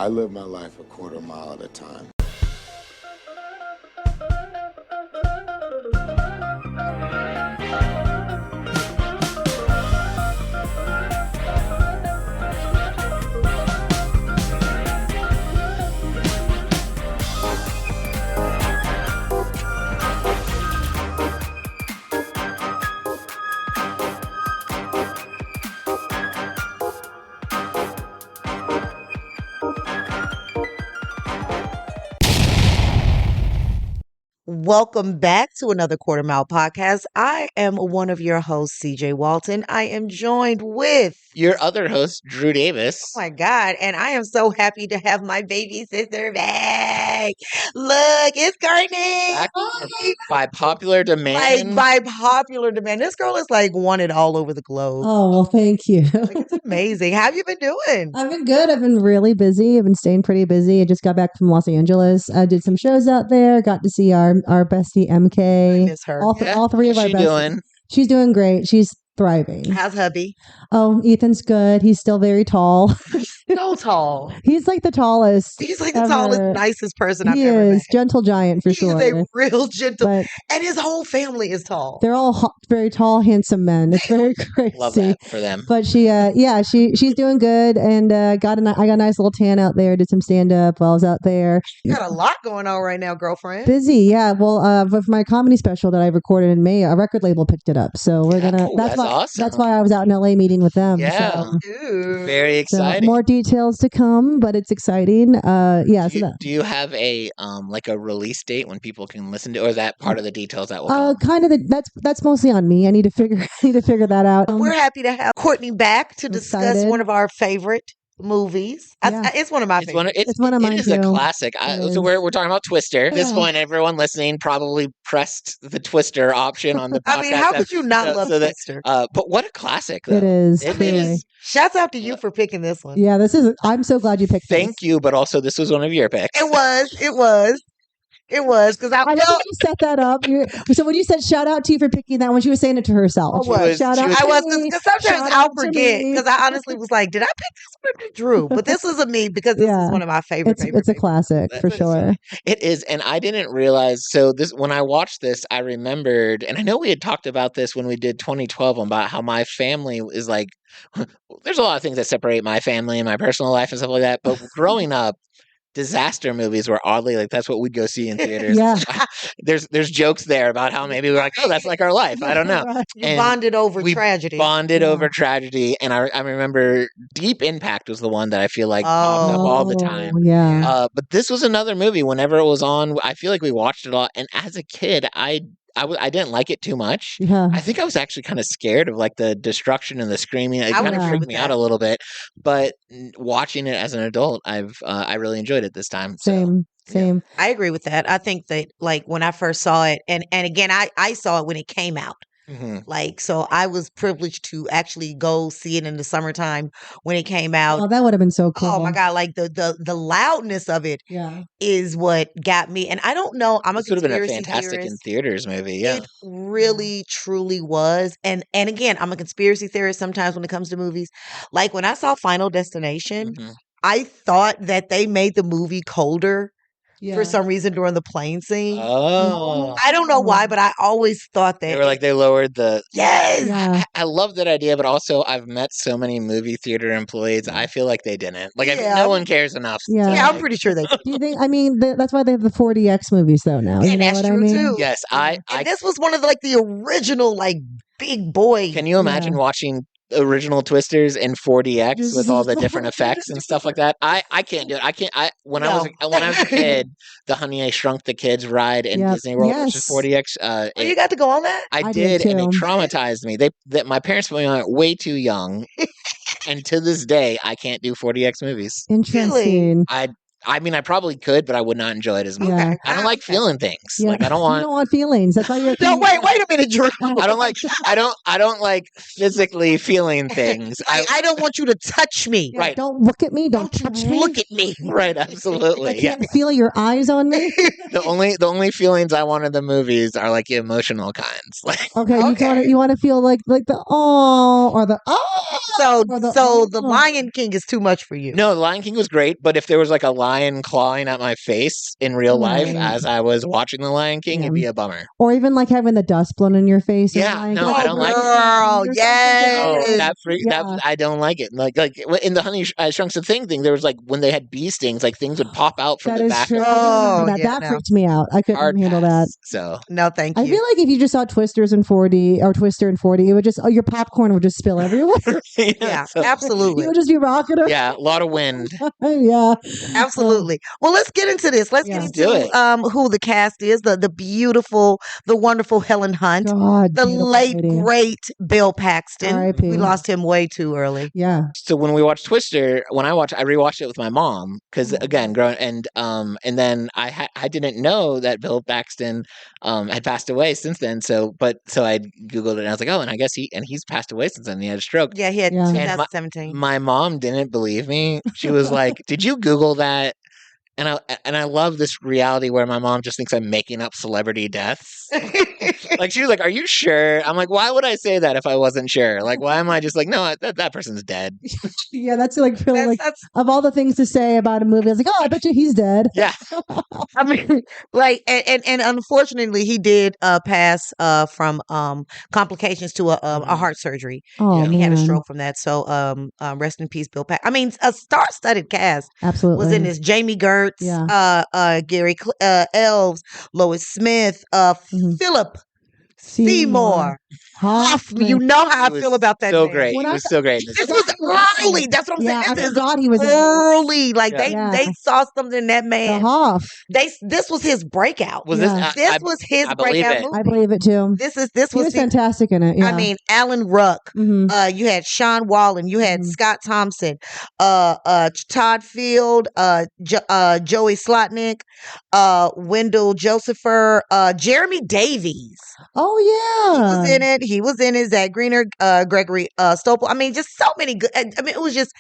I live my life a quarter mile at a time. Welcome back to another Quarter Mile podcast. I am one of your hosts, CJ Walton. I am joined with your other host, Drew Davis. Oh my God. And I am so happy to have my baby sister back. Look, it's Cortney. By popular demand. By popular demand. This girl is like wanted all over the globe. Oh, well, thank you. It's amazing. How have you been doing? I've been good. I've been really busy. I've been staying pretty busy. I just got back from Los Angeles. I did some shows out there. Got to see our bestie MK. I miss her. All three of our besties. Doing? She's doing great. She's thriving. How's hubby? Oh, Ethan's good. He's still very tall. So tall. He's like the tallest. He's like the tallest, nicest person I've ever met. He is. Gentle giant for sure. He's a real gentle. But and his whole family is tall. They're all very tall, handsome men. It's very crazy. Love that for them. But she's doing good, and I got a nice little tan out there. Did some stand up while I was out there. You got a lot going on right now, girlfriend. Busy, yeah. Well, with my comedy special that I recorded in May, a record label picked it up, so we're gonna. That's awesome. That's why I was out in LA meeting with them. Yeah, so. Very exciting. So more details to come, but it's exciting. Do you have a like a release date when people can listen to, or is that part of the details that will come? Kind of that's mostly on me. I need to figure that out. We're happy to have Cortney back to discuss one of our favorite movies. Yeah. It's one of my favorites. It's one of mine. It is a classic. So we're talking about Twister. At this point, everyone listening probably pressed the Twister option on the podcast. I mean, how could you not love Twister? But what a classic, though. It is. It is. Shouts out to you for picking this one. Yeah, I'm so glad you picked Thank you, but also this was one of your picks. It was because I know you set that up. So when you said shout out to you for picking that one, she was saying it to herself. Shout out. Because sometimes I'll forget because I honestly was like, did I pick this one to Drew? But this was a me because this is one of my favorite. It's a classic for sure. It is, and I didn't realize. So when I watched this, I remembered, and I know we had talked about this when we did 2012 about how my family is like. There's a lot of things that separate my family and my personal life and stuff like that. But growing up, disaster movies were oddly like that's what we'd go see in theaters. Yeah. There's jokes there about how maybe we're like, oh, that's like our life. I don't know. You bonded over tragedy. Bonded over tragedy, and I remember Deep Impact was the one that I feel like popped up all the time. Yeah. But this was another movie. Whenever it was on, I feel like we watched it all. And as a kid, I didn't like it too much. Yeah. I think I was actually kind of scared of like the destruction and the screaming. It kind of freaked me out a little bit. But watching it as an adult, I really enjoyed it this time. Same. I agree with that. I think that like when I first saw it, and again, I saw it when it came out. Mm-hmm. Like, so I was privileged to actually go see it in the summertime when it came out. Oh, that would have been so cool. Oh my God. Like the loudness of it is what got me. And I don't know. I'm a conspiracy theorist. Would have been a fantastic in theaters movie. Yeah. It really, truly was. And again, I'm a conspiracy theorist sometimes when it comes to movies. Like when I saw Final Destination, I thought that they made the movie colder. For some reason during the plane scene. Oh. I don't know why, but I always thought that. They were like, they lowered the... Yes! Yeah. I love that idea, but also I've met so many movie theater employees, I feel like they didn't. Like, no one cares enough. Yeah, I'm pretty sure they do. Do you think, I mean, that's why they have the 4DX movies, though, now. And that's true, too. Yes, and this was one of the original, like, big boy. Can you imagine watching original Twisters in 4DX with all the different effects and stuff like that? I can't do it. When I was a kid, the Honey I Shrunk the Kids ride in Disney World, which is 4DX. You got to go on that? I did, and it traumatized me. My parents put me on it way too young, and to this day, I can't do 4DX movies. Interesting. I mean, I probably could, but I would not enjoy it as much. Yeah. I don't like feeling things. Yeah. Like I don't You want. don't want feelings. That's why you're. No, wait a minute, Drew. I don't like. I don't like physically feeling things. I don't want you to touch me. Yeah, right. Don't look at me. Don't Don't touch you me. look at me. Right. I Absolutely. Yeah. can't feel your eyes on me. The only feelings I want in the movies are like emotional kinds. Like Okay, Okay. you want to feel like the oh or the oh. So or the, the oh. Lion King is too much for you. no, Lion King was great, but if there was like a lion clawing at my face in real life Right. as I was watching the Lion King, it'd be a bummer. Or even like having the dust blown in your face. Yeah, and no, like, I don't like it. Girl, You're yes. Oh, that freak! Yeah. That I don't like it. Like in the Honey Shrunk the Thing, there was like when they had bee stings, like things would pop out from That the is back. true. Of I do remember Oh, that. yeah, That no. freaked me out. I couldn't hard handle pass. that. So No, thank I you. feel like if you just saw Twisters in 4D or Twister in 4D, it would just your popcorn would just spill everywhere. Yeah, so- absolutely. You would just be rocking her. yeah, a lot of wind. Yeah. Absolutely. Well, let's get into this. Let's Yeah. get Let's do into it. who the cast is. The beautiful, the wonderful Helen Hunt. God. The beautiful late, lady. great Bill Paxton. R.I.P. We lost him way too early. Yeah. So when we watched Twister, I rewatched it with my mom because again, growing and then I didn't know that Bill Paxton had passed away since then. So I googled it and I was like, oh, and I guess he's passed away since then. He had a stroke. Yeah, he had Yeah. And 2017. My mom didn't believe me. She was like, "Did you Google that?" And I love this reality where my mom just thinks I'm making up celebrity deaths. Like she was like, "Are you sure?" I'm like, "Why would I say that if I wasn't sure? Like, why am I just like, no, that person's dead?" Yeah, that's like really like that's of all the things to say about a movie, I was like, oh, I bet you he's dead. Yeah, I mean, like, and unfortunately, he did pass from complications to a heart surgery. Oh, Yeah. He had a man. stroke from that. So, rest in peace, Bill Paxton. I mean, a star-studded cast Absolutely. was in this: Jamie Gertz, Yeah. Gary Elves, Lois Smith, Mhm. Philip Seymour Hoffman. You know how I He was feel about that so man. great. When He I was so great. in This this was early. That's what I'm Yeah, saying. I This is forgot he was in it. early. Like Yeah. they saw something in that The man. Hoff. This was his breakout. Was Yeah. This was his I believe breakout it. movie. I believe it too. This He was was fantastic in it. Yeah. I mean, Alan Ruck. Mhm. You had Sean Wallen. You had Mhm. Scott Thompson. Todd Field. Joey Slotnick. Wendell Josepher. Jeremy Davies. Oh He yeah. was in it. He was in it. Zach Greener, Gregory Stopel. I mean, just so many good. I mean, it was just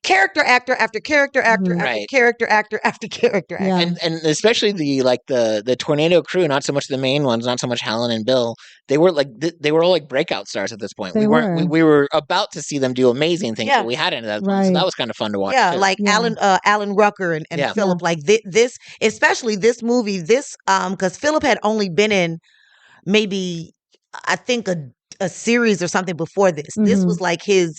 character actor after character actor Mhm. after Right. character actor after character actor. Yeah. And especially the Tornado crew, not so much the main ones, not so much Helen and Bill. They were like they were all like breakout stars at this point. They We weren't. were. We were about to see them do amazing things, Yeah. but we hadn't at that point, so Right. that was kind of fun to watch. Yeah, too. like Yeah. Alan Rucker and Yeah. Philip. Like this, especially this movie. This because Philip had only been in maybe I think a series or something before this. This Mhm. was like his.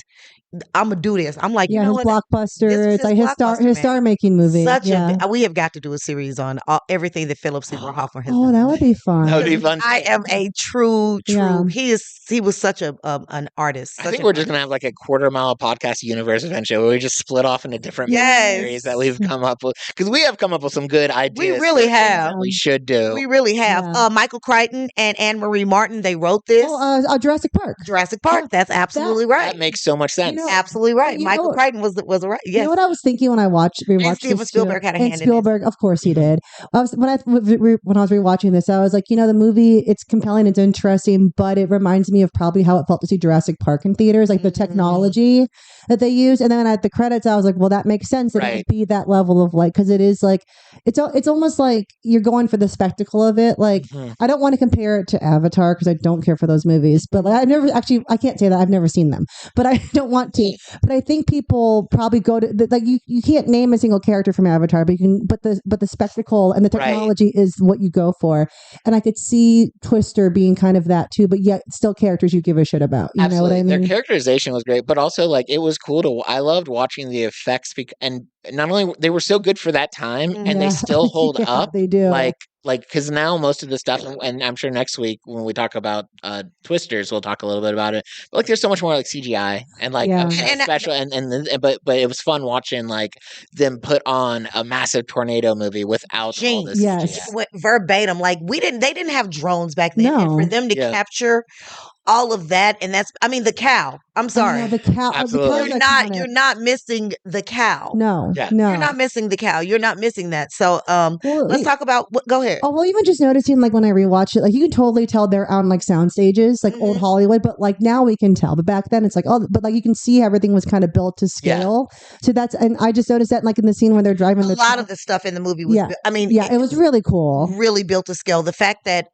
I'm gonna do this. I'm like, Yeah, you know his what? blockbuster. This was It's like his his blockbuster, star man. making movie. Such Yeah. we have got to do a series on everything that Philip Seymour Hoffman has Oh, done. that would be fun. That would be fun. I am a true. Yeah. He was such an artist. I such think an we're just artist. gonna have like a quarter mile podcast universe eventually where we just split off into different Yes. series that we've come up with because we have come up with some good ideas. really for things have. that we should do. We really have. Yeah. Michael Crichton and Anne Marie Martin. They wrote this. Oh, Jurassic Park. Jurassic Park. That's absolutely right. That makes so much sense. know, Absolutely right. you Michael know- Crichton was right. You Yes. know what I was thinking when I rewatched Steven this Spielberg too? had a And hand in this. Spielberg, of course he did. When I was rewatching this, I was like, the movie, it's compelling, it's interesting, but it reminds me of probably how it felt to see Jurassic Park in theaters, like the Mhm. technology that they use. And then at the credits, I was like, well, that makes sense. It Right. would be that level of like, because it is like, it's almost like you're going for the spectacle of it. Like, Mhm. I don't want to compare it to Avatar because I don't care for those movies, but like, I can't say that I've never seen them, but I don't want to. But I think people probably go to like you can't name a single character from Avatar, but you can. But the spectacle and the Right. technology is what you go for. And I could see Twister being kind of that too, but yet still characters you give a shit about. You know what I mean? Their characterization was great, but also like it was cool to. I loved watching the effects, and not only they were so good for that time, and they Yeah. still hold Yeah, up. They do. Like because now most of the stuff, and I'm sure next week when we talk about Twisters, we'll talk a little bit about it. But like there's so much more like CGI and like Yeah. special, but it was fun watching like them put on a massive tornado movie without all Gene, this. Yes. CGI. Went verbatim. Like they didn't have drones back then. And No. for them to Yeah. capture all of that, and that's the cow. I'm Oh, sorry. yeah, the cow. Absolutely. You're not missing the cow. No, Yeah. no. You're not missing the cow. You're not missing that. So Well, let's talk about go ahead. Oh, well, even just noticing, like, when I rewatch it, like, you can totally tell they're on, like, sound stages, like, old Hollywood, but, like, now we can tell. But back then, it's like, oh, but, like, you can see everything was kind of built to scale. So and I just noticed that, like, in the scene when they're driving A lot of the stuff in the movie was, yeah, it was really cool. really built to scale. The fact that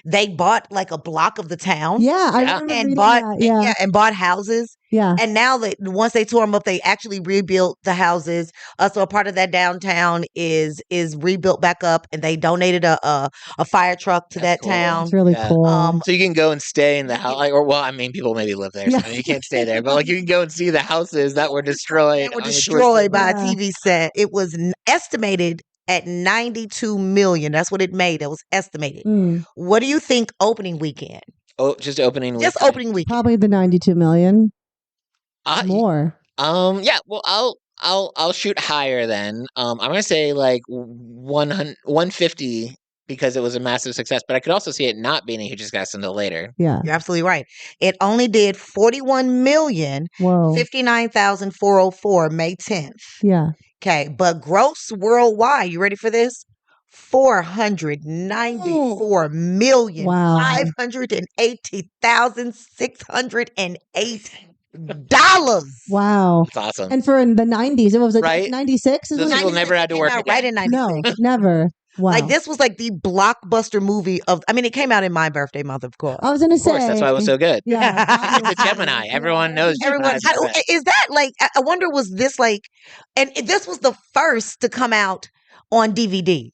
they bought, like, a block of the town. Yeah, I Yeah. remember And reading bought, that. Yeah, and bought houses. yeah. And now that once they tore them up, they actually rebuilt the houses. So a part of that downtown is rebuilt back up, and they donated a fire truck to That's that cool. town. It's really Yeah. cool. So you can go and stay in the house, like, or well, I mean, people maybe live there, so Yeah. you can't stay there. But like, you can go and see the houses that were destroyed. They were on the destroyed by a Yeah. TV set. It was estimated at $92 million. That's what it made. It was estimated. Mm, What do you think opening weekend? Oh, just opening. Just weekend. opening weekend. probably the 92 million. Uh, More. Yeah. Well, I'll shoot higher then. I'm gonna say like 100, 150 because it was a massive success. But I could also see it not being a huge success until later. Yeah. You're absolutely right. It only did Whoa. $41,059,404 May 10th. Yeah. Okay, but gross worldwide, you ready for this? $494,580,608 Wow. It's awesome. And for the 90s, it was like Right? 96? Those people never had to Came work out again. right in 96. No, never. Wow. Like, this was like the blockbuster movie of, it came out in my birthday month, of course. I was going to Of say. course, that's why it was so good. Yeah. It's a Gemini. Everyone knows Everyone, Gemini's the best. is that like, I wonder, was this like, and this was the first to come out on DVD.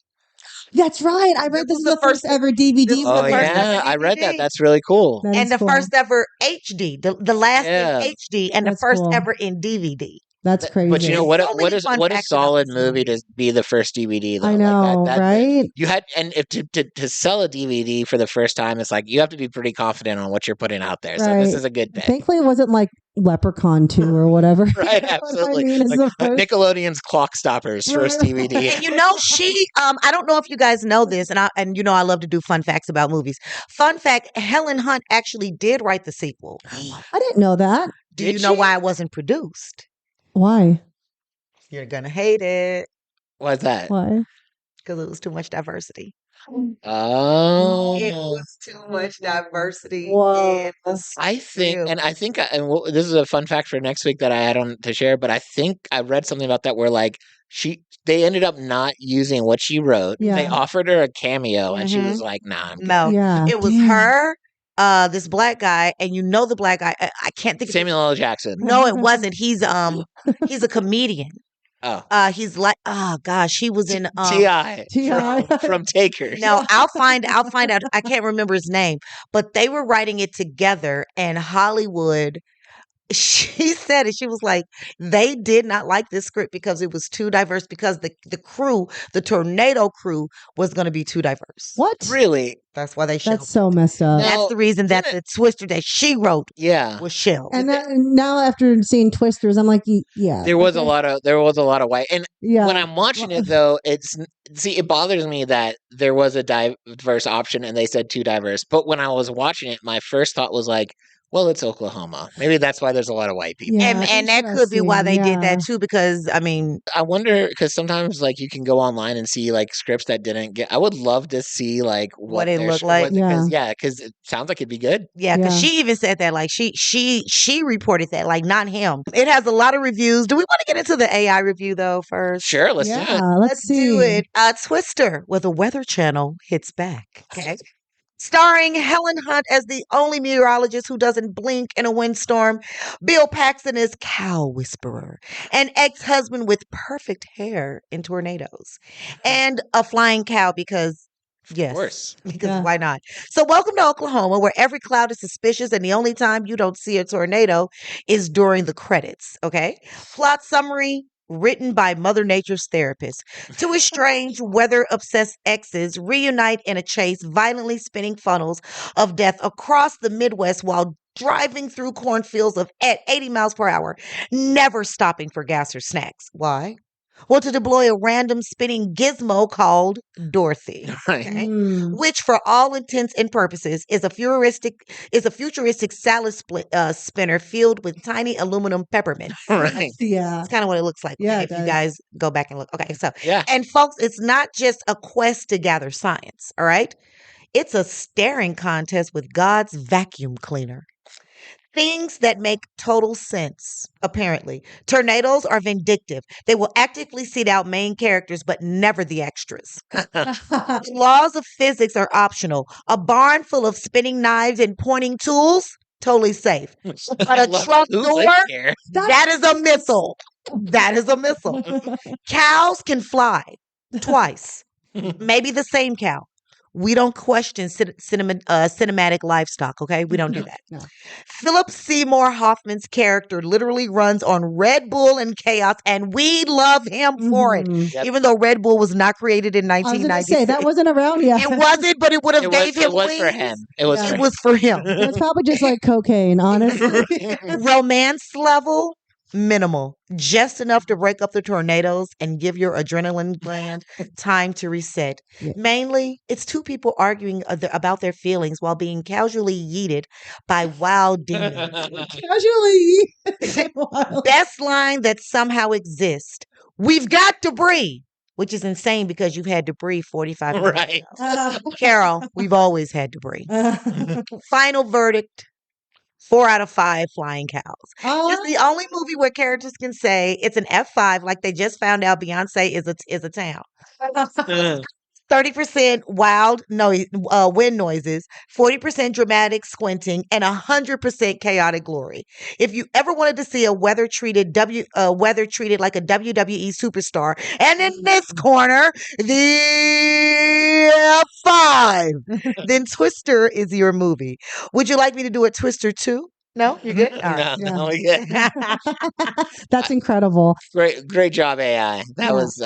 That's right. I read this was the first ever DVD. This was Oh the first yeah, ever I read DVD. that. That's really cool. That And is the cool. first ever HD, the last Yeah. in HD, and That's the first cool. ever in DVD. That's crazy. But you know what? So many fun What a facts about solid this movie movie. to be the first DVD. Though. I Like know, right? You had, and if to sell a DVD for the first time, it's like you have to be pretty confident on what you're putting out there. So this Right. is a good bet. Thankfully, it wasn't like Leprechaun 2 or whatever. Right, You know what absolutely. I mean? It's Like, the first- Nickelodeon's Clock Stoppers first Right. DVD. And she, I don't know if you guys know this, and I love to do fun facts about movies. Fun fact: Helen Hunt actually did write the sequel. I didn't know that. Do Did you know she? why it wasn't produced? Why? You're gonna hate it What's that? Why? because it was too much diversity. Oh, It was too much diversity. Whoa. in the I think, script. and I think, this is a fun fact for next week that I had on to share. But I think I read something about that where like they ended up not using what she wrote. They Yeah. offered her a cameo, and she Mhm. was like, "Nah, I'm good." No, Yeah. it was Damn. her, this black guy, and the black guy. I can't think of Samuel L. Jackson. No, it wasn't. He's a comedian. Oh, He's like, oh gosh, he was in T.I. T.I. from Takers. No, I'll find out. I can't remember his name, but they were writing it together, and Hollywood. She said it. She was like, they did not like this script because it was too diverse. Because the crew, the tornado crew, was going to be too diverse. What? Really? That's why they shelved. That's so messed up. Now, That's the reason that didn't the Twister that she wrote Yeah. was shelved. And now after seeing Twisters, I'm like, yeah. There was a lot of white, and Yeah. when I'm watching it though, it bothers me that there was a diverse option and they said too diverse. But when I was watching it, my first thought was like, well, it's Oklahoma. Maybe that's why there's a lot of white people. Yeah, and that could be why they did that interesting, too. Because I wonder, because sometimes like you can go online and see like scripts that didn't get. I would love to see like What they their look like. because it sounds like it'd be good. yeah, because Yeah. she even said that, like she reported that, like, not him. It has a lot of reviews. Do we want to get into the AI review though first? Sure, let's do it. Yeah, let's see. do it. Twister with a Weather Channel hits back. Okay. Starring Helen Hunt as the only meteorologist who doesn't blink in a windstorm, Bill Paxton as Cow Whisperer, an ex-husband with perfect hair in tornadoes, and a flying cow because, yes, Of course. because Yeah. why not? So welcome to Oklahoma, where every cloud is suspicious and the only time you don't see a tornado is during the credits, okay? Plot summary. Written by Mother Nature's therapist. Two estranged, weather-obsessed exes reunite in a chase, violently spinning funnels of death across the Midwest while driving through cornfields at 80 miles per hour, never stopping for gas or snacks. Why? Well, to deploy a random spinning gizmo called Dorothy. Right. Okay. Mm. Which, for all intents and purposes, is a futuristic salad spinner filled with tiny aluminum peppermints. Right. Yeah. That's kind of what it looks like. Yeah, Okay, it if you does. guys go back and look. Okay, so Yeah. and folks, it's not just a quest to gather science. All right, it's a staring contest with God's vacuum cleaner. Things that make total sense, apparently. Tornadoes are vindictive. They will actively seek out main characters, but never the extras. The laws of physics are optional. A barn full of spinning knives and pointing tools, totally safe. But a truck Who door, lives here? that is a missile. That is a missile. Cows can fly twice. Maybe the same cow. We don't question cinematic livestock, okay? We don't do that. No. Philip Seymour Hoffman's character literally runs on Red Bull and chaos, and we love him for it. Mhm. Yep. Even though Red Bull was not created in I was going to 1996. say that wasn't around yet. It wasn't, but it would have gave him It was wings. for him. It was Yeah. for It was for him. It was probably just like cocaine, honestly. Romance level, minimal. Just enough to break up the tornadoes and give your adrenaline gland time to reset. Yeah. Mainly, it's two people arguing about their feelings while being casually yeeted by wild demons. Casually. Wild. Best line that somehow exists. We've got debris, which is insane because you've had debris 45 minutes Right. ago. Carol, we've always had debris. Final verdict. 4 out of 5 flying cows. It's the only movie where characters can say it's an F5, like they just found out Beyonce is a town. 30% wind noises, 40% dramatic squinting, and 100% chaotic glory. If you ever wanted to see a weather treated like a WWE superstar, and in this corner, the F5, then Twister is your movie. Would you like me to do a Twister 2? No, you're good. All right. No, yeah. That's incredible. Great job, AI. That Yeah. was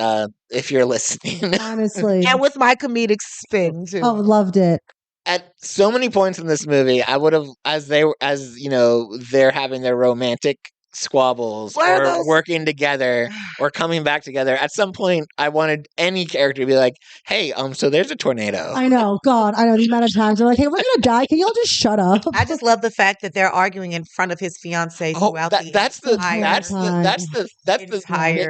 if you're listening. Honestly. And with my comedic spin too. Oh, loved it. At so many points in this movie, I would have, as you know, they're having their romantic squabbles What are or those- working together or coming back together. At some point, I wanted any character to be like, "Hey, so there's a tornado." I know. God, I know the amount of times they're like, hey, we're going to die. Can y'all just shut up? I just love the fact that they're arguing in front of his fiancee Oh, throughout that's the entire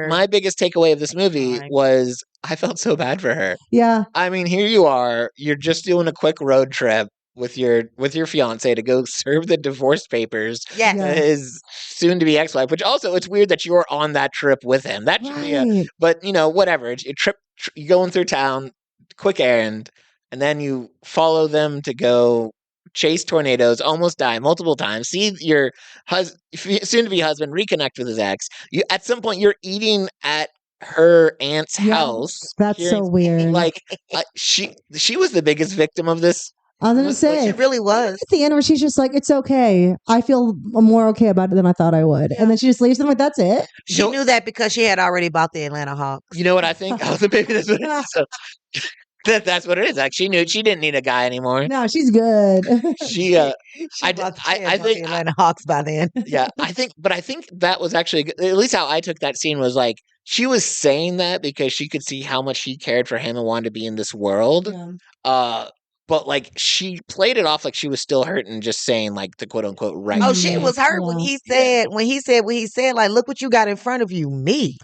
my biggest takeaway of this movie time. was I felt so bad for her. Yeah. I mean, here you are, you're just doing a quick road trip with your fiance to go serve the divorce papers Yes. Yeah. to his soon to be ex-wife, which also it's weird that you're on that trip with him. That should be Right. but you know, whatever. It's a trip, you going through town, quick errand, and then you follow them to go chase tornadoes, almost die multiple times, see your soon to be husband reconnect with his ex. You at some point you're eating at her aunt's Yeah. house. That's so hearing- weird. Like she was the biggest victim of this. I was going to Like, say. It really was. At the end where she's just like, it's okay. I feel more okay about it than I thought I would. And then she just leaves them like, that's it. She knew that because she had already bought the Atlanta Hawks. You know what I think? Oh, maybe that's what it is. So, that's what it is. Like she knew she didn't need a guy anymore. No, she's good. She I bought think the Atlanta Hawks by then. yeah, I think that was actually at least how I took that scene was like she was saying that because she could see how much she cared for him and wanted to be in this world. Yeah. But like she played it off like she was still hurting, just saying like the quote unquote right. Oh, she was hurt when he said what he said, like, look what you got in front of you, me.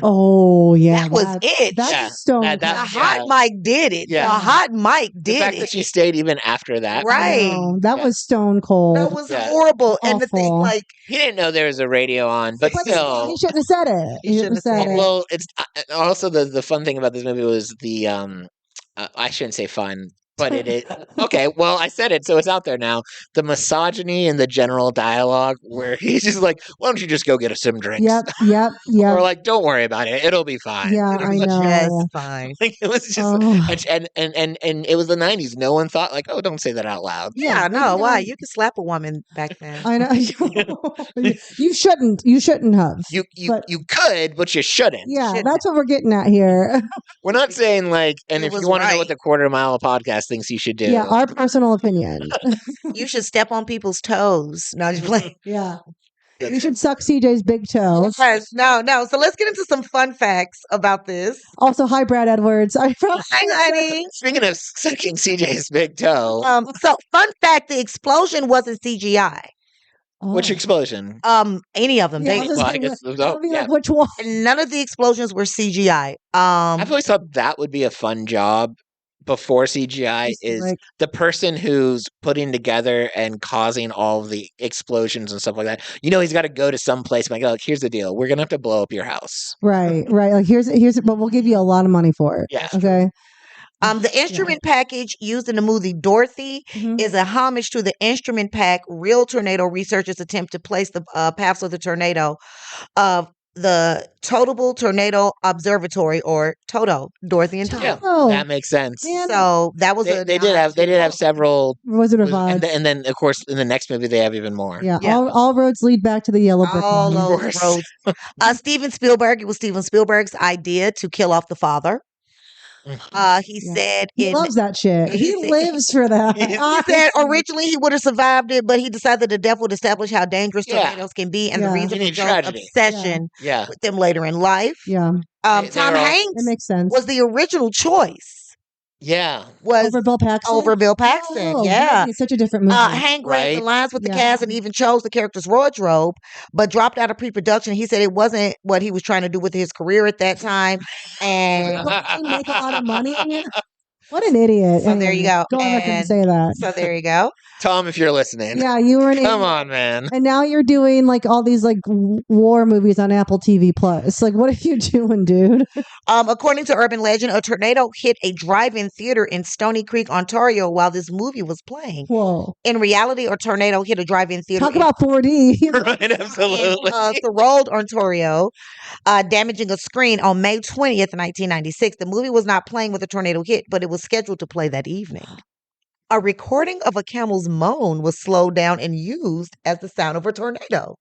Oh, yeah. That was it. That's Yeah. stone. That- The that- hot mic did it. Yeah. The hot mic The did fact it. that she stayed even after that. Right. That Yeah. was stone cold. That was Yeah. horrible. And the thing, Awful. like, He didn't know there was a radio on, but But still. he shouldn't have said it. He shouldn't have said it. Well, it's also the fun thing about this movie was the I shouldn't say fun, but it is okay. Well, I said it, so it's out there now. The misogyny and the general dialogue, where he's just like, "Why don't you just go get us some drinks?" Yep. Or like, "Don't worry about it; it'll be fine." Yeah, It I was know. just fine. Like, it was just, Oh. and it was the '90s. No one thought like, "Oh, don't say that out loud." Yeah, no, no. why? You could slap a woman back then. I know. You shouldn't. You shouldn't have. But- You could, but you shouldn't. Yeah, shouldn't. that's what we're getting at here. We're not saying like, and It if was you want to know right. what the Quarter Mile podcast thinks you should do, Yeah, our personal opinion. You should step on people's toes. No, just playing. Yeah. You should suck CJ's big toe. Yes, no. So let's get into some fun facts about this. Also, hi, Brad Edwards. I probably Hi, honey. Speaking of sucking CJ's big toe, So fun fact: the explosion wasn't CGI. which explosion? Any of them. Yeah, They I was Well, I like, guess I would be yeah. like, which one? none of the explosions were CGI. I've always thought that would be a fun job before CGI Just is like- the person who's putting together and causing all of the explosions and stuff like that. You know, he's got to go to some place and like, here's the deal. We're going to have to blow up your house. Right. Like here's, but we'll give you a lot of money for it. Yeah. Okay. the instrument package used in the movie Dorothy Mhm. is a homage to the instrument pack real tornado researchers attempt to place the paths of the tornado of the Totable Tornado Observatory, or TOTO, Dorothy and Tom. Yeah, Oh, that makes sense. man. So that was They did have several, Wizard of Oz. and then of course in the next movie they have even more. Yeah, Yeah. all roads lead back to the yellow brick all road. those course. roads. Steven Spielberg. It was Steven Spielberg's idea to kill off the father. He Yeah. said He loves that shit. he He said- lives for that. He he said originally he would have survived it, but he decided the death would establish how dangerous Yeah. tornadoes can be and Yeah. the reason You for need Joe's tragedy. obsession Yeah. with them later in life. Yeah, They Tom were all- Hanks it makes sense. was the original choice. Yeah. Was Over Bill Paxton. over Bill Paxton. Oh, yeah. it's such a different movie. Hank read the Right. lines with the Yeah. cast and even chose the character's wardrobe, but dropped out of pre-production. He said it wasn't what he was trying to do with his career at that time. And But he make a lot of money. What an idiot! So there you go. Go on record and And say that. so there you go. Tom, if you're listening, Yeah, you were an come idiot. on, man. And now you're doing like all these like war movies on Apple TV Plus. Like, what are you doing, dude? According to urban legend, a tornado hit a drive-in theater in Stony Creek, Ontario, while this movie was playing. Whoa! In reality, a tornado hit a drive-in theater Talk about 4D. Right, absolutely. in Thorold, Ontario, damaging a screen on May 20th, 1996. The movie was not playing with a tornado hit, but it was scheduled to play that evening. A recording of a camel's moan was slowed down and used as the sound of a tornado.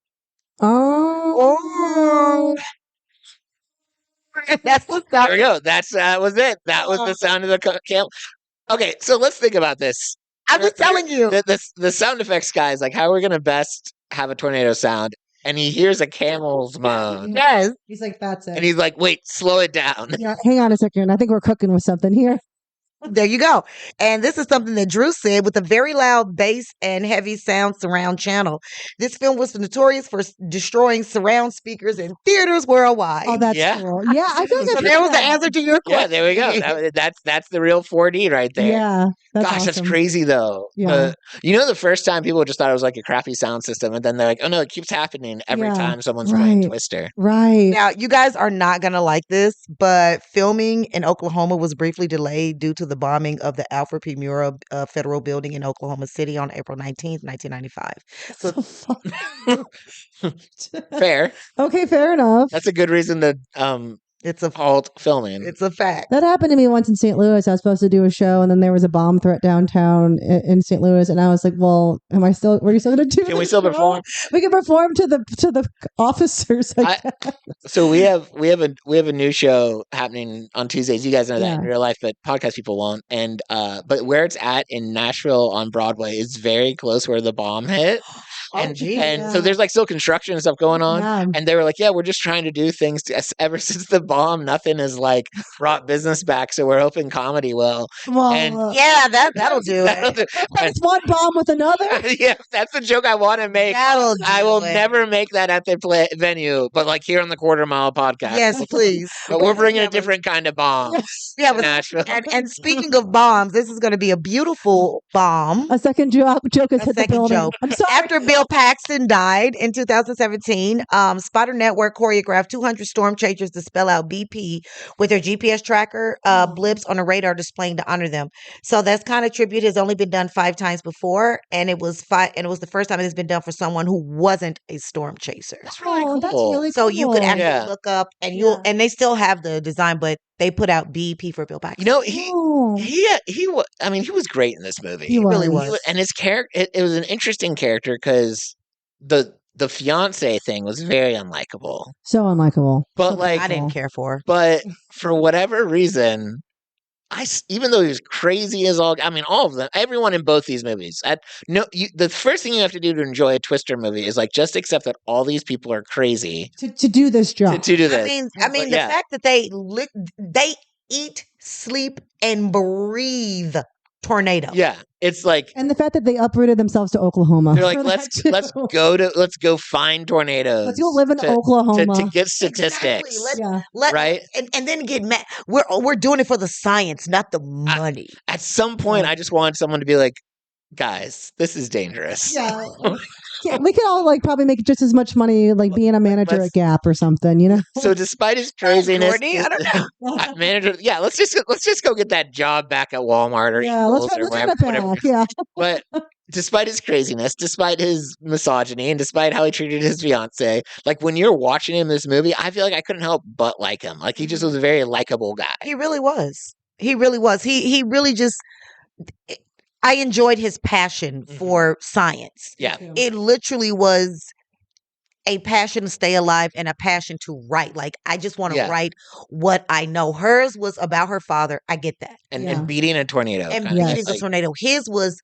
Oh. That's the There sound. we go. That was it. That was the sound of the camel. Okay, so let's think about this. I'm just telling you. The sound effects guy is like, how are we going to best have a tornado sound? And he hears a camel's moan. Yes. He's like, that's it. And he's like, wait, slow it down. Yeah, hang on a second. I think we're cooking with something here. There you go. And this is something that Drew said with a very loud bass and heavy sound surround channel. This film was notorious for destroying surround speakers in theaters worldwide. Oh, that's Yeah. cool. Yeah, I feel like so I've there heard was the that. answer to your Yeah, question. there we go. That's the real 4D right there. Yeah, that's Gosh, awesome. that's crazy though. Yeah. You know, the first time people just thought it was like a crappy sound system, and then they're like, oh no, it keeps happening every Yeah, time someone's playing right. Twister. Right. Now, you guys are not going to like this, but filming in Oklahoma was briefly delayed due to the bombing of the Alfred P. Murrah Federal Building in Oklahoma City on April 19th, 1995. So Fair. Okay, fair enough. That's a good reason to it's a halt filming. it's a fact. That happened to me once in St. Louis. I was supposed to do a show, and then there was a bomb threat downtown in St. Louis, and I was like, "Well, were you still going to do? Can we the still show? perform? We can perform to the officers." So we have a new show happening on Tuesdays. You guys know that Yeah. in real life, but podcast people won't. And but where it's at in Nashville on Broadway is very close where the bomb hit. And, geez. and so Yeah. there's like still construction and stuff going on. Yeah. And they were like, yeah, we're just trying to do things ever since the bomb, nothing has like brought business back. So we're hoping comedy will. Well, And- Yeah, that'll do it. it's one bomb with another. Yeah, that's the joke I want to make. That'll do I will it. never make that at the venue, but like here on the Quarter Mile podcast. Yes, please. But we're bringing Yeah, a different kind of bomb Yeah, to but Nashville. and speaking of bombs, this is going to be a beautiful bomb. A second joke has A hit the second building. joke. I'm sorry. After Bill Paxton died in 2017, Spotter Network choreographed 200 storm chasers to spell out BP with their GPS tracker blips on a radar displaying to honor them. So that's kind of tribute has only been done 5 times before, and it was the first time it's been done for someone who wasn't a storm chaser. That's really Oh, that's cool. really So cool. you could actually Yeah. look up and Yeah. and they still have the design, but they put out BP for Bill Paxton. You know, he Oh, I mean, he was great in this movie. He was. really was. And his character, it was an interesting character because the fiance thing was very unlikable. so unlikable. But So like, I didn't care for. but for whatever reason, even though he was crazy as all, I mean, all of them, everyone in both these movies. The first thing you have to do to enjoy a Twister movie is like just accept that all these people are crazy to do this job. to do this. I mean, the fact that they eat, sleep, and breathe tornado. Yeah, it's like, And the fact that they uprooted themselves to Oklahoma. they're like, for let's that too. go find tornadoes. Let's go live in to Oklahoma. get statistics. Exactly. Yeah. Right? And then get mad. We're doing it for the science, not the money. At some point, I just want someone to be like, guys, this is dangerous. Yeah. Yeah, we could all like probably make just as much money like being a manager at Gap or something, you know? So despite his craziness, Courtney, I don't know. manager, yeah, let's just go get that job back at Walmart or Yeah, Eagles let's or run it whatever. back. Yeah. But despite his craziness, despite his misogyny, and despite how he treated his fiance, like when you're watching him in this movie, I feel like I couldn't help but like him. Like he just was a very likable guy. He really was. He really was. He really just. I enjoyed his passion for science. Yeah. It literally was a passion to stay alive and a passion to write. Like, I just want to write what I know. Hers was about her father. I get that. And beating a tornado. And kind of beating a tornado. His was,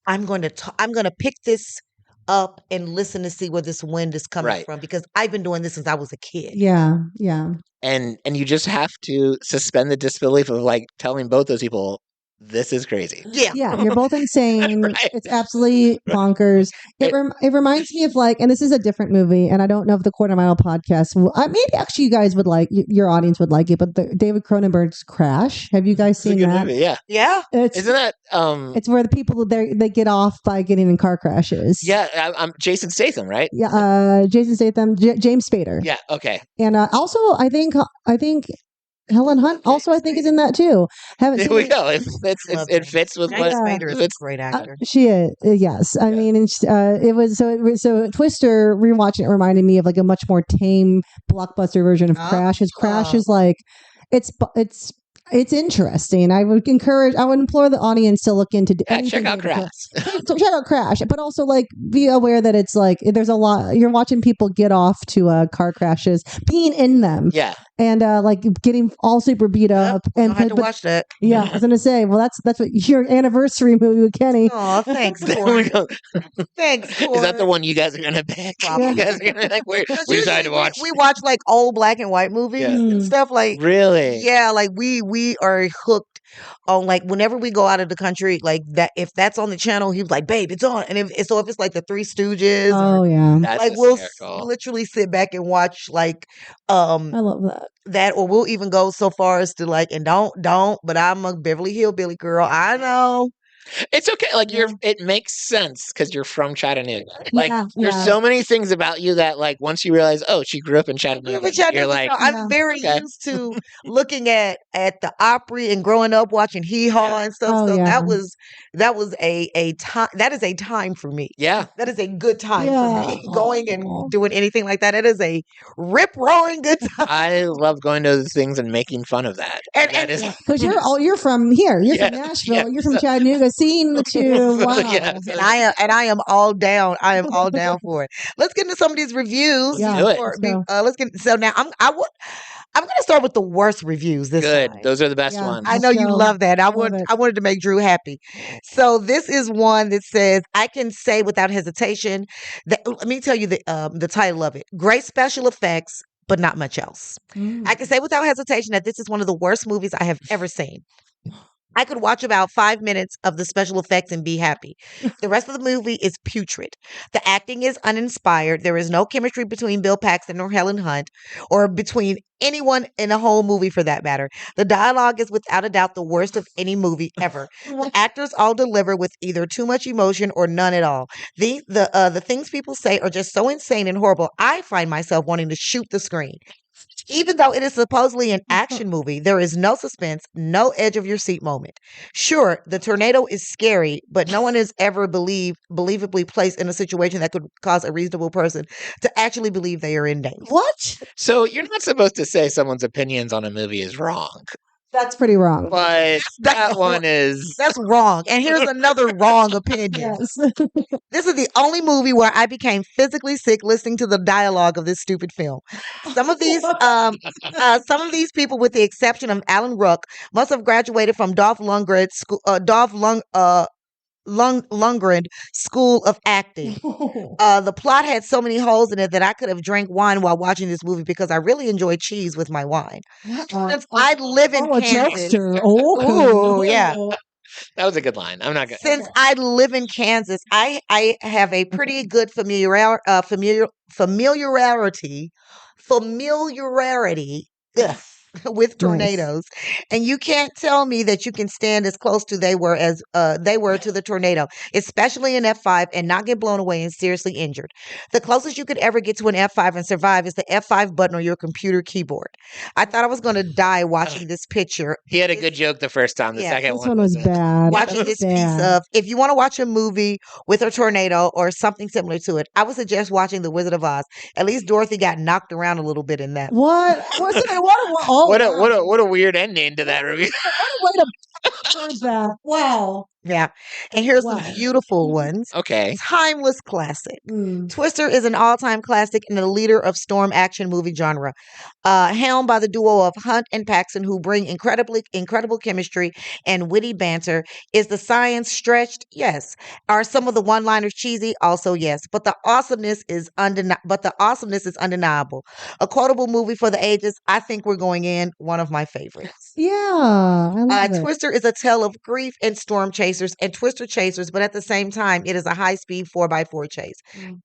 I'm going to pick this up and listen to see where this wind is coming from, because I've been doing this since I was a kid. Yeah. Yeah. And you just have to suspend the disbelief of like telling both those people, this is crazy. Yeah. Yeah, you're both insane. Right. It's absolutely bonkers. It reminds me of like, and this is a different movie, and I don't know if the Quarter Mile podcast, maybe actually you guys would like, your audience would like it, but David Cronenberg's Crash. Have you guys It's a seen good that? movie, yeah. Yeah. Isn't that It's where the people they get off by getting in car crashes. yeah, I'm Jason Statham, right? Yeah, Jason Statham, James Spader. Yeah, okay. And also I think Helen Hunt also I think is in that too. Haven't There seen we it. go. It fits with James what Spader is a great actor. She is, yes. I mean, it was so Twister. Rewatching it reminded me of like a much more tame blockbuster version of Crash. His Crash is like it's interesting. I would implore the audience to look into check out Crash. Check out Crash, but also like be aware that it's like there's a lot. You're watching people get off to car crashes, being in them, and like getting all super beat up. And I had to watch that. Yeah, I was gonna say, well, that's what your anniversary movie with Kenny. Oh, thanks, Corey. Thanks, Corey. Is that the one you guys are gonna pick? You guys are gonna like we decided to watch. We watch like old black and white movies and stuff like. Really? Yeah, like we are hooked on like whenever we go out of the country, like that if that's on the channel, he was like, "Babe, it's on." And if it's like the Three Stooges, oh yeah, that's like we'll literally sit back and watch like I love that. or we'll even go so far as to like, and don't, but I'm a Beverly Hillbilly girl. I know. It's okay. Like it makes sense because you're from Chattanooga. Like there's so many things about you that like once you realize, oh, she grew up in Chattanooga. You're like, I'm very used to looking at the Opry and growing up watching Hee Haw and stuff. So that was a time. That is a time for me. Yeah, that is a good time for me. Going and doing anything like that. It is a rip roaring good time. I love going to those things and making fun of that. And that is because you're from here. You're from Nashville. You're from Chattanooga. Seeing the two, wow. And I am all down. I am all down for it. Let's get into some of these reviews. Yeah, let's get. So now I'm going to start with the worst reviews this time. Those are the best ones. I know you love that. I wanted to make Drew happy. So this is one that says, I can say without hesitation that, let me tell you the title of it. Great special effects, but not much else. I can say without hesitation that this is one of the worst movies I have ever seen. I could watch about 5 minutes of the special effects and be happy. The rest of the movie is putrid. The acting is uninspired. There is no chemistry between Bill Paxton or Helen Hunt, or between anyone in the whole movie for that matter. The dialogue is without a doubt the worst of any movie ever. The actors all deliver with either too much emotion or none at all. The things people say are just so insane and horrible. I find myself wanting to shoot the screen. Even though it is supposedly an action movie, there is no suspense, no edge of your seat moment. Sure, the tornado is scary, but no one is ever believably placed in a situation that could cause a reasonable person to actually believe they are in danger. What? So you're not supposed to say someone's opinions on a movie is wrong. That's pretty wrong. But that one is That's wrong. And here's another wrong opinion. Yes. This is the only movie where I became physically sick listening to the dialogue of this stupid film. Some of these, people, with the exception of Alan Ruck, must have graduated from Lundgren School of Acting. The plot had so many holes in it that I could have drank wine while watching this movie because I really enjoy cheese with my wine. Since I live in a Kansas, jokester. Oh, ooh, yeah. that was a good line. I'm not gonna. Since I live in Kansas, I have a pretty good familiarity ugh, with tornadoes, and you can't tell me that you can stand as close to they were to the tornado, especially in F5, and not get blown away and seriously injured. The closest you could ever get to an F5 and survive is the F5 button on your computer keyboard. I thought I was going to die watching this picture. He had a good joke the first time. The second this one was wasn't. bad. Watching this piece of, if you want to watch a movie with a tornado or something similar to it, I would suggest watching The Wizard of Oz. At least Dorothy got knocked around a little bit in that. What? What a weird ending to that review. What a way to put that. Wow. Yeah. And here's Wow. some beautiful ones. Okay. Timeless classic. Mm. Twister is an all-time classic and a leader of storm action movie genre. Helmed by the duo of Hunt and Paxton, who bring incredible chemistry and witty banter. Is the science stretched? Yes. Are some of the one-liners cheesy? Also yes. But the awesomeness is undeniable. A quotable movie for the ages. I think we're going in. One of my favorites. Yeah, I love it. Twister is a tale of grief and storm chasers and twister chasers, but at the same time, it is a high-speed 4x4 chase.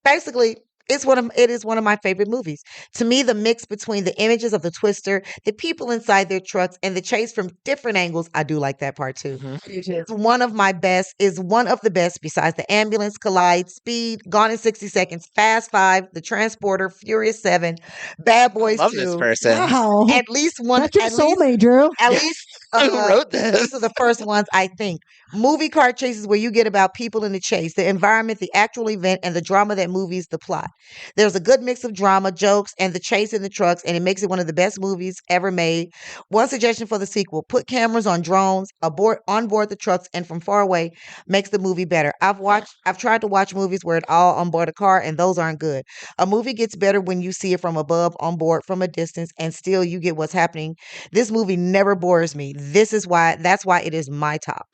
Basically, it is one of my favorite movies. To me, the mix between the images of the twister, the people inside their trucks, and the chase from different angles, I do like that part too. It's one of the best besides the ambulance, Collide, Speed, Gone in 60 Seconds, Fast 5, The Transporter, Furious 7, Bad Boys Love 2. this person. Wow. At least one. That's your soulmate, Drew. At least Who wrote this? These are the first ones, I think. Movie car chases where you get about people in the chase, the environment, the actual event, and the drama that movies the plot. There's a good mix of drama, jokes, and the chase in the trucks, and it makes it one of the best movies ever made. One suggestion for the sequel: put cameras on drones on board the trucks, and from far away makes the movie better. I've tried to watch movies where it's all on board a car, and those aren't good. A movie gets better when you see it from above, on board, from a distance, and still you get what's happening. This movie never bores me. That's why it is my top.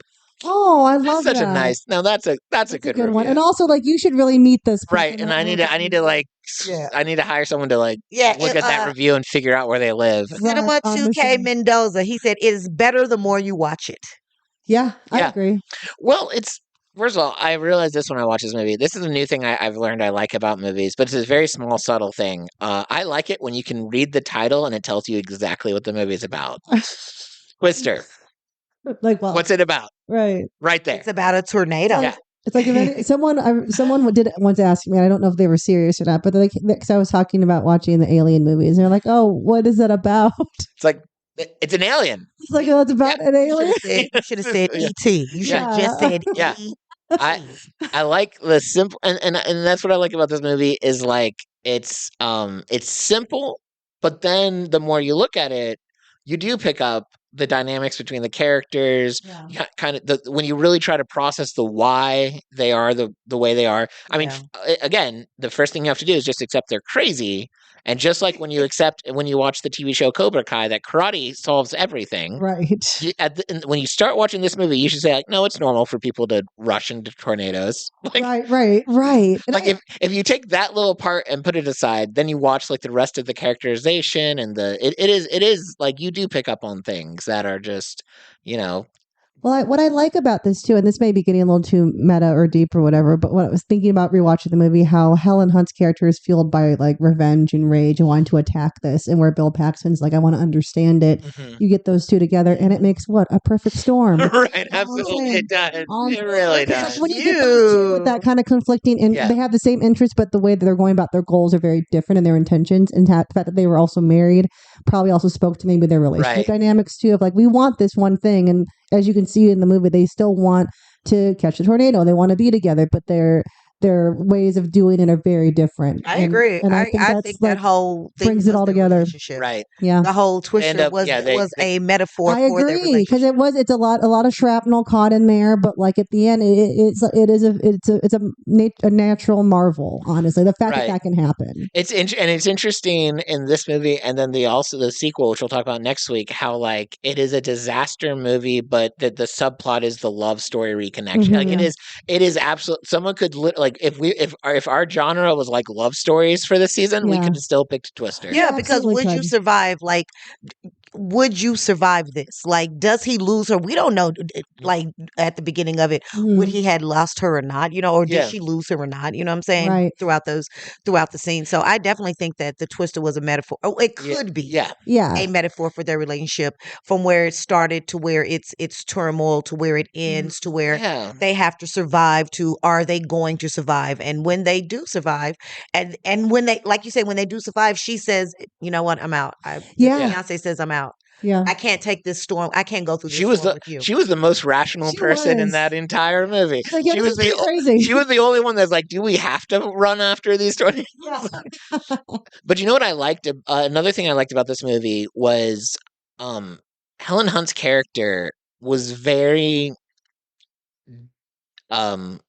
Oh, I love That's such that. a nice. No, that's a good one. review. And also, like, you should really meet this person. Right, and I need to like, Yeah. I need to hire someone to like Yeah, look at that review and figure out where they live. Cinema 2K Mendoza. He said it is better the more you watch it. Yeah, I Yeah. agree. Well, it's first of all, I realized this when I watched this movie. This is a new thing I've learned I like about movies, but it's a very small, subtle thing. I like it when you can read the title and it tells you exactly what the movie is about. Twister. Like, well, What's it about? right? Right there. It's about a tornado. Yeah. It's like someone did once ask me. I don't know if they were serious or not, but because I was talking about watching the Alien movies, and they're like, "Oh, what is that about?" It's like it's an alien. It's like, "Oh, it's about an alien." You should have said E.T. You should have just said Yeah. E.T. I like the simple and that's what I like about this movie is like it's simple, but then the more you look at it, you do pick up the dynamics between the characters. Yeah. Kind of when you really try to process the why they are the way they are. I mean, again, the first thing you have to do is just accept they're crazy. And just like when you watch the TV show Cobra Kai, that karate solves everything. Right. When you start watching this movie, you should say, like, no, it's normal for people to rush into tornadoes. Like, right. And like if you take that little part and put it aside, then you watch like the rest of the characterization and it is like you do pick up on things that are just, you know. Well, what I like about this too, and this may be getting a little too meta or deep or whatever, but when I was thinking about rewatching the movie, how Helen Hunt's character is fueled by like revenge and rage and wanting to attack this, and where Bill Paxton's like, I want to understand it. Mm-hmm. You get those two together, and it makes a perfect storm. Right, absolutely, it does. It really does. When you get those two with that kind of conflicting, and they have the same interests, but the way that they're going about their goals are very different, and their intentions, and the fact that they were also married probably also spoke to maybe their relationship dynamics too. Of like, we want this one thing, and as you can see in the movie, they still want to catch a tornado. They want to be together, but their ways of doing it are very different. I agree. And I think I that's think that like whole thing brings it was all their together. relationship. Right. Yeah. The whole Twister was they a metaphor I for their agree because relationship. it's a lot of shrapnel caught in there, but like at the end, it's a natural marvel. Honestly, the fact Right. that can happen. It's interesting in this movie, and then the sequel, which we'll talk about next week. How like it is a disaster movie, but the subplot is the love story reconnection. Like Mhm. it is absolute. Someone could like if our genre was like love stories for this season, we Yeah. could have still picked Twister. Yeah, Yeah, because absolutely would you could. survive? Like, would you survive this? Like, does he lose her? We don't know. Like at the beginning of it, would Mhm. he had lost her or not? You know, or did Yeah. she lose her or not? You know what I'm saying? Right. Throughout the scene. So I definitely think that the Twister was a metaphor. Oh, it could be. Yeah. Yeah. A metaphor for their relationship from where it started to where it's turmoil to where it ends to where Yeah. they have to survive to are they going to survive, and when they do survive, and when they, like you say, when they do survive, she says, you know what, I'm out. Yeah. Fiance says, I'm out. Yeah. I can't take this storm. I can't go through this She was storm the with you. she was the most rational She person in was. that entire movie. She's like, yeah, She this was is pretty crazy. she was the only one that's like, do we have to run after these tornadoes? But you know what I liked? Another thing I liked about this movie was Helen Hunt's character was very um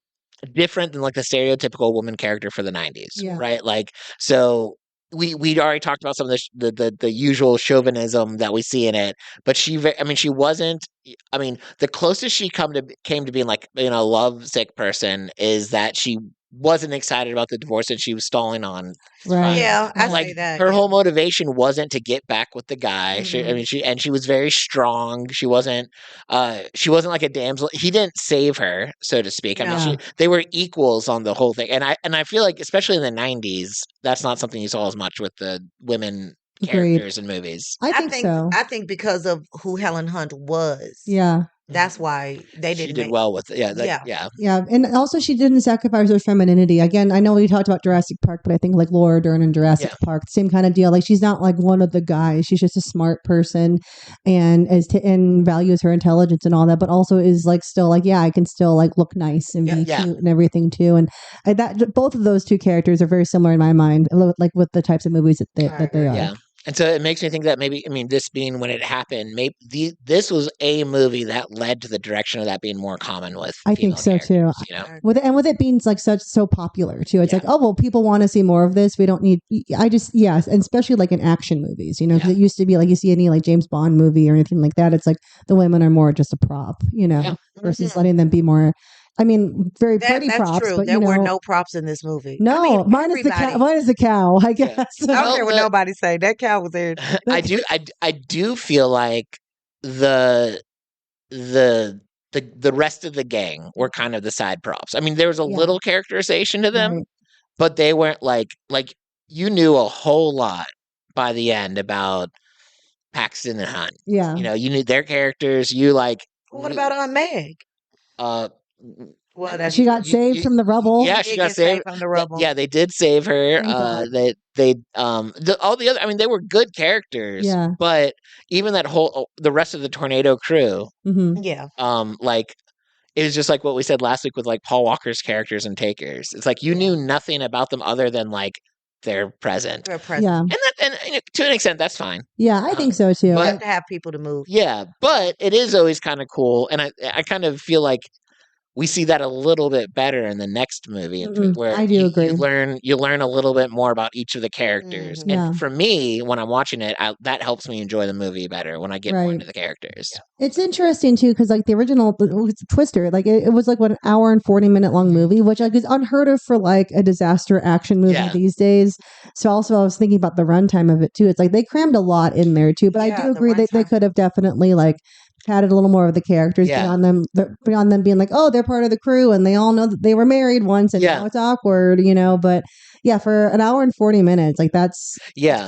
different than like the stereotypical woman character for the 90s, Yeah. right? Like so we'd already talked about some of the usual chauvinism that we see in it, but I mean she wasn't. I mean the closest she came to being like a lovesick person is that she wasn't excited about the divorce and she was stalling on Right. Yeah, I but like say that. her Yeah. whole motivation wasn't to get back with the guy. I Mhm. mean, she was very strong. She wasn't like a damsel. He didn't save her, so to speak. I mean, No. they were equals on the whole thing. And I feel like, especially in the '90s, that's not something you saw as much with the women Agreed. characters in movies. I think so. I think because of who Helen Hunt was. Yeah. That's why they She didn't did make. well with it. Yeah, Yeah. yeah. Yeah, and also she didn't sacrifice her femininity. Again, I know we talked about Jurassic Park, but I think like Laura Dern in Jurassic Yeah. Park, same kind of deal. Like she's not like one of the guys. She's just a smart person, and and values her intelligence and all that. But also is like still like, yeah, I can still like look nice and be Yeah. cute and everything too. And that both of those two characters are very similar in my mind, like with the types of movies that they are. Yeah. And so it makes me think that maybe, I mean, this being when it happened, maybe this was a movie that led to the direction of that being more common with I think female so too. characters, you know? With it being like so popular too, it's Yeah. like, oh well, people want to see more of this. We don't need. Yes, and especially like in action movies, you know, because it used to be like you see any like James Bond movie or anything like that. It's like the women are more just a prop, you know, versus letting them be more. I mean, very pretty That's props, true. but There you know, were no props in this movie. no, I mean, mine is the cow. Mine is the cow. I guess. I don't care what nobody say. That cow was there. I do feel like the rest of the gang were kind of the side props. I mean, there was a little characterization to them, but they weren't like you knew a whole lot by the end about Paxton and Hunt. Yeah. You know, you knew their characters. You like. What about Aunt Meg? Well, she got saved from the rubble. Yeah, she got saved from the rubble. Yeah, they did save her. Thank God. All the other. I mean, they were good characters. Yeah. But even that the rest of the tornado crew. Mm-hmm. Yeah. Like it was just like what we said last week with like Paul Walker's characters and Takers. It's like you knew nothing about them other than like they're present. They're present. Yeah. And to an extent, that's fine. Yeah, I think so too. You but- have to have people to move. Yeah, but it is always kind of cool, and I kind of feel like we see that a little bit better in the next movie, where I do agree. You learn a little bit more about each of the characters, Mhm. and Yeah. for me, when I'm watching it, that helps me enjoy the movie better when I get more Right. into the characters. It's interesting too because like the original Twister, like it was like what, an hour and 40-minute long movie, which like is unheard of for like a disaster action movie Yeah. these days. So also I was thinking about the runtime of it too. It's like they crammed a lot in there too, but I Yeah, do the agree that they runtime. could have definitely like added a little more of the characters Yeah. beyond them being like, oh, they're part of the crew and they all know that they were married once and Yeah. now it's awkward, you know. But yeah, for an hour and 40 minutes, like that's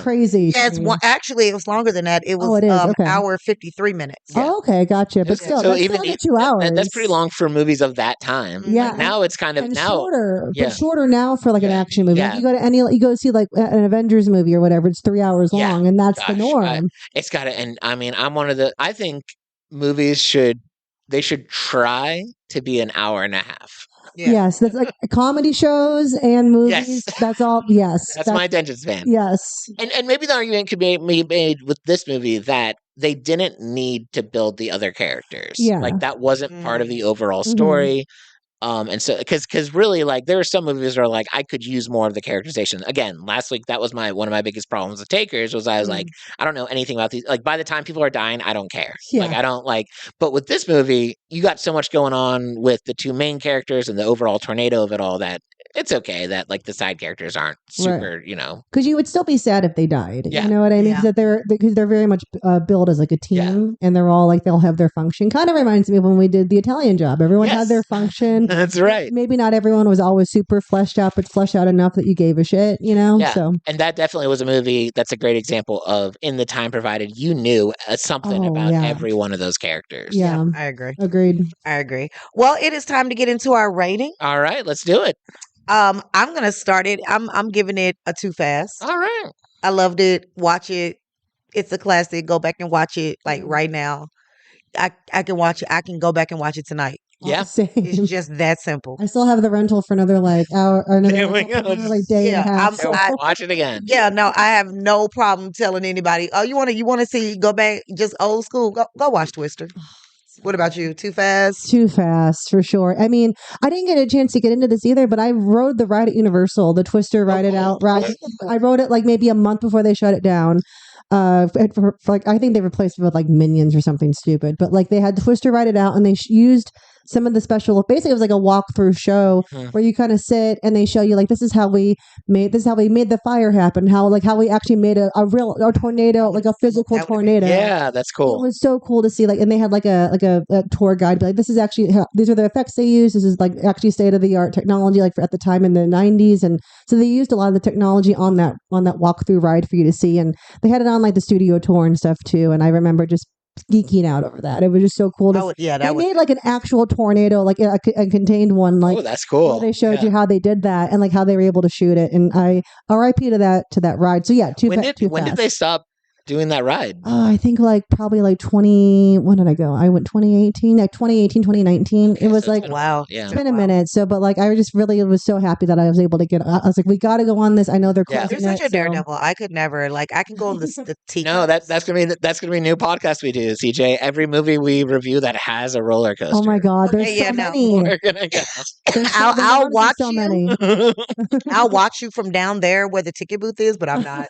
crazy. Yeah, to me. actually it was longer than that. It was Oh, it is? Okay. hour 53 minutes. Oh, okay, gotcha. But still, that's still under 2 hours. That's pretty long for movies of that time. Yeah. Like, now it's kind of and now shorter, yeah. but shorter now for like an action movie. Like Yeah. you go see like an Avengers movie or whatever. It's 3 hours Yeah. long, and that's the Gosh, norm. it's got to. And I mean, I think movies they should try to be an hour and a half. Yeah. Yes, that's like comedy shows and movies. Yes. That's all. Yes, That's my attention span. yes. And maybe the argument could be made with this movie that they didn't need to build the other characters. Yeah. Like that wasn't part of the overall Mhm. story. And so because really like there are some movies where like I could use more of the characterization. Again, last week that was one of my biggest problems with Takers was I was like, I don't know anything about these. Like by the time people are dying, I don't care. Like Yeah. I don't like. But with this movie, you got so much going on with the two main characters and the overall tornado of it all that it's okay that like the side characters aren't super, you know. Because you would still be sad if they died. Yeah. You know what I mean? Yeah. Because they're very much built as like a team, and they're all like they'll have their function. Kind of reminds me of when we did the Italian Job. Everyone had their Yes. function. That's right. Maybe not everyone was always super fleshed out, but fleshed out enough that you gave a shit. You know? Yeah. So And that definitely was a movie that's a great example of in the time provided, you knew something about every one of those characters. yeah, I agree. agreed. I agree. Well, it is time to get into our rating. All right, let's do it. I'm gonna start it. I'm giving it a Too Fast. All right. I loved it. Watch it. It's a classic. Go back and watch it like right now. I can watch it. I can go back and watch it tonight. Yeah. Same. It's just that simple. I still have the rental for another like hour or There another, we go. another like day Yeah, and a half. I'm- Watch it again. Yeah, no, I have no problem telling anybody. Oh, you wanna see? Go back, just old school. Go watch Twister. What about you? Too Fast? Too Fast for sure. I mean, I didn't get a chance to get into this either, but I rode the ride at Universal, the Twister Ride It Out ride. I rode it like maybe a month before they shut it down. For like I think they replaced it with like Minions or something stupid, but like they had Twister Ride It Out, and they used some of the special. Basically, it was like a walkthrough show where you kind of sit and they show you like this is how we made the fire happen. How we actually made a real tornado, like a physical tornado. Yeah, that's It cool. was so cool to see, like, and they had like a tour guide, be like, this is actually these are the effects they use. This is like actually state of the art technology, like at the time in the 90s, and so they used a lot of the technology on that walkthrough ride for you to see, and they had it on like the studio tour and stuff too. And I remember just geeking out over that. It was just so cool. They made like an actual tornado, like a contained one. Like, oh, that's cool. They showed you how they did that and like how they were able to shoot it. And I R.I.P. to that ride. So yeah, When did they stop doing that ride? I think like probably like 20. When did I go? I went 2018, like 2018, 2019. Okay, it was so like it's been Wow. Yeah. it's been a minute. So, but like I just really was so happy that I was able to get. I was like, we got to go on this. I know they're Yeah. closing You're such it, a daredevil. I could never. Like, I can go on the T. No, that's gonna be a new podcast we do, CJ. Every movie we review that has a roller coaster. Oh my god, there's Okay, so yeah, no. many. We're gonna go. There's I'll honestly watch so you. many. I'll watch you from down there where the ticket booth is, but I'm not.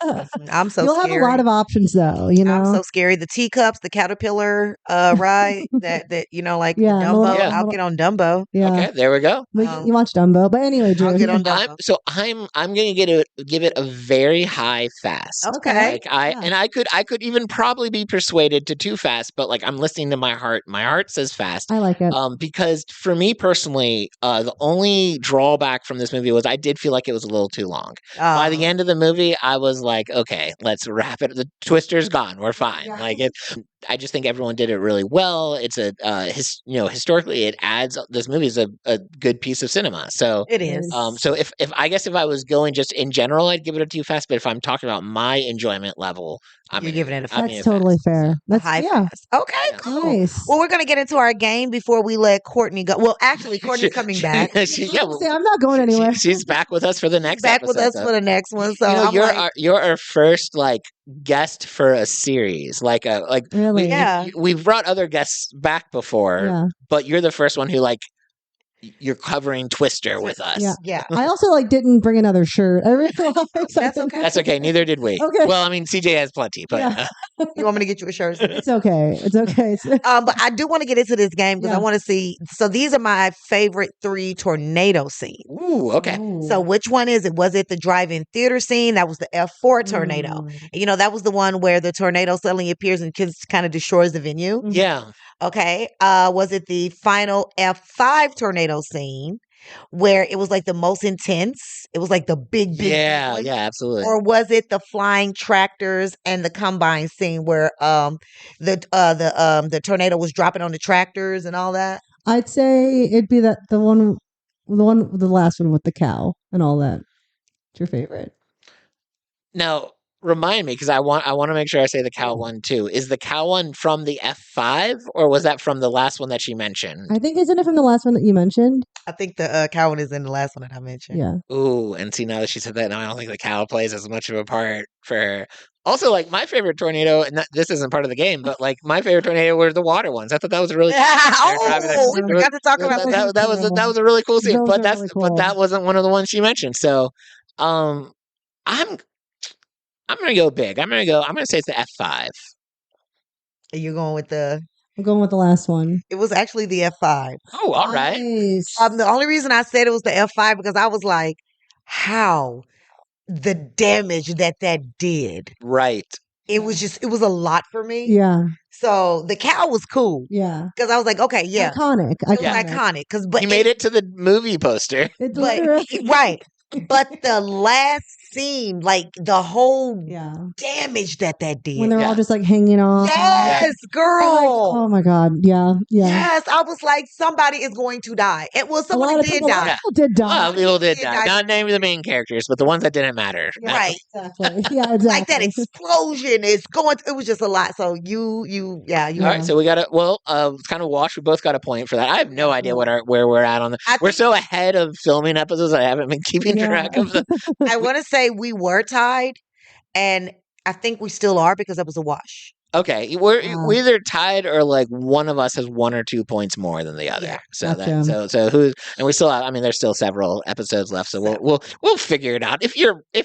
I'm so You'll scary. have a lot of options though. You know. I'm so scary. The teacups, the caterpillar ride, that like Yeah, Dumbo. Yeah. I'll get on Dumbo. Yeah. Okay, there we go. You watch Dumbo, but anyway, Drew. I'll get on Dumbo. I'm gonna give it a very high fast. Okay. Like I could even probably be persuaded to too fast, but like I'm listening to my heart. My heart says fast. I like it. Because for me personally, the only drawback from this movie was I did feel like it was a little too long. By the end of the movie, I was like, okay, let's wrap it. The twister's gone. We're fine. Yeah. Like I just think everyone did it really well. It's historically it adds this movie is a good piece of cinema. So it is. so if I guess if I was going just in general, I'd give it a too fast. But if I'm talking about my enjoyment level, You're giving it a I'm That's totally fair. That's high yeah. fast. Okay, Yeah. cool. Nice. Well, we're gonna get into our game before we let Courtney go. Well, actually, Courtney's coming back. See, I'm not going anywhere. She's back with us for the next. Back with episode, us for the next one. So I'm you're like, you're our first like guest for a series. Like Really? Yeah. we've brought other guests back before, Yeah. but you're the first one who like you're covering Twister with us. Yeah. yeah. I also like didn't bring another shirt. I really That's okay. That's okay. Neither did we. Okay. Well, I mean, CJ has plenty, but Yeah. You want me to get you a shirt? It's okay. It's okay. But I do want to get into this game because I Yeah. want to see. So these are my favorite 3 tornado scenes. ooh, okay. So which one is it? Was it the drive-in theater scene? That was the F4 tornado. That was the one where the tornado suddenly appears and just kind of destroys the venue. Yeah. Okay. Was it the final F5 tornado scene where it was like the most intense? It was like the big Yeah, one? yeah, absolutely. Or was it the flying tractors and the combine scene where the tornado was dropping on the tractors and all that? I'd say it'd be the last one with the cow and all that. It's your favorite. Now, Remind me, because I want to make sure I say the cow one too. Is the cow one from the F5, or was that from the last one that she mentioned? I think, isn't it from the last one that you mentioned? I think the cow one is in the last one that I mentioned. Yeah. Ooh, and see, now that she said that, now I don't think the cow plays as much of a part for her. Also, like, my favorite tornado, and this isn't part of the game, but like my favorite tornado were the water ones. I thought that was a really Oh, we forgot to talk about that. that was a really cool scene, Those but are really cool. that wasn't one of the ones she mentioned. So, I'm gonna go big. I'm gonna say it's the F5. You're going with I'm going with the last one. it was actually the F5. Oh, all right. Nice. The only reason I said it was the F5 because I was like, how the damage that did. Right. It was a lot for me. Yeah. So the cow was cool Yeah. because I was like, okay, yeah, Iconic. it was iconic. But He made it to the movie poster. It's but literally. right. But the last scene, like the whole Yeah. damage that did. When they're all Yeah. just like hanging on. Yes, girl. Oh my God. Yeah. Yeah. Yes, I was like, somebody is going to die. And well, A lot somebody of did people, die. did die. A lot of people did Did die. die. Not naming the main characters, but the ones that didn't matter. Yeah, Right. Exactly. Yeah. Exactly. Like that explosion is going. It was just a lot. So you. All right, so we got to it's kind of wash. We both got a point for that. I have no idea where we're at on the. I We're think- so ahead of filming episodes. I haven't been keeping track of the. I want to say we were tied, and I think we still are because it was a wash. Okay, we're either tied or like one of us has 1 or 2 points more than the other. Yeah. So Gotcha. so who, and we still have, I mean, there's still several episodes left, so we'll figure it out. If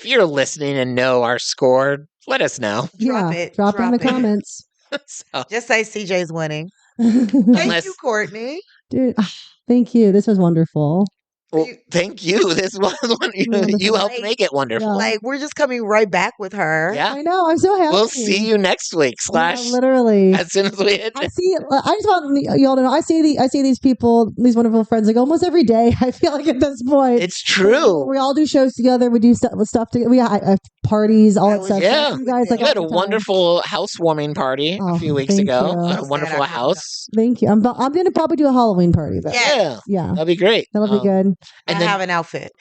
you're listening and know our score, let us know. Drop Yeah. it. Drop in the Drop it. comments. So, Just say CJ's winning. Dude, Thank Unless- you, Courtney. thank you. This was wonderful. well, thank you. This was one you helped Like- make it wonderful. Yeah. Like we're just coming right back with her. Yeah, I know. I'm so happy. we'll see you next week. Yeah, / literally. as soon as we hit. I see. I just want y'all to know. I see these people, these wonderful friends, like almost every day. I feel like at this point, It's true. We all do shows together. We do stuff together. We have parties, all that stuff. Yeah. You guys like You had a all the time. wonderful housewarming party Oh, a few weeks thank ago. you. A So sad wonderful I couldn't house. Thank you. I'm gonna probably do a Halloween party. Though. Yeah. Yeah, Yeah, that'll be great. that'll be good. And I then have an outfit.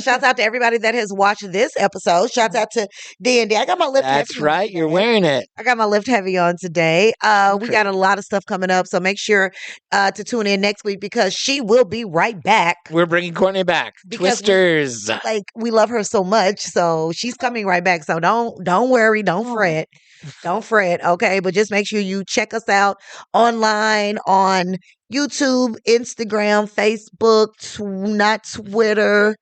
Shouts out to everybody that has watched this episode. Shouts out to D&D. I got my lift that's heavy on right. You're today. wearing it. I got my lift heavy on today. We Okay. got a lot of stuff coming up, so make sure to tune in next week because she will be right back. We're bringing Courtney back. Because Twisters. Like we love her so much, so she's coming right back. So don't worry, don't fret. Don't fret, okay? But just make sure you check us out online on YouTube, Instagram, Facebook, not Twitter,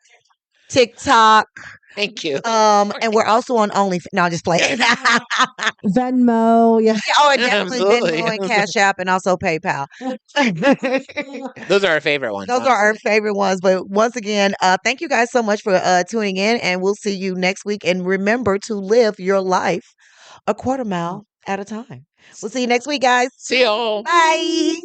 TikTok. Thank you. And we're also on OnlyFans. No, just play. Venmo. Yeah. Oh, and definitely Absolutely. Venmo and Cash App and also PayPal. Those are our favorite ones. Those are our favorite ones. But once again, thank you guys so much for tuning in, and we'll see you next week. And remember to live your life a quarter mile at a time. We'll see you next week, guys. See y'all. Bye.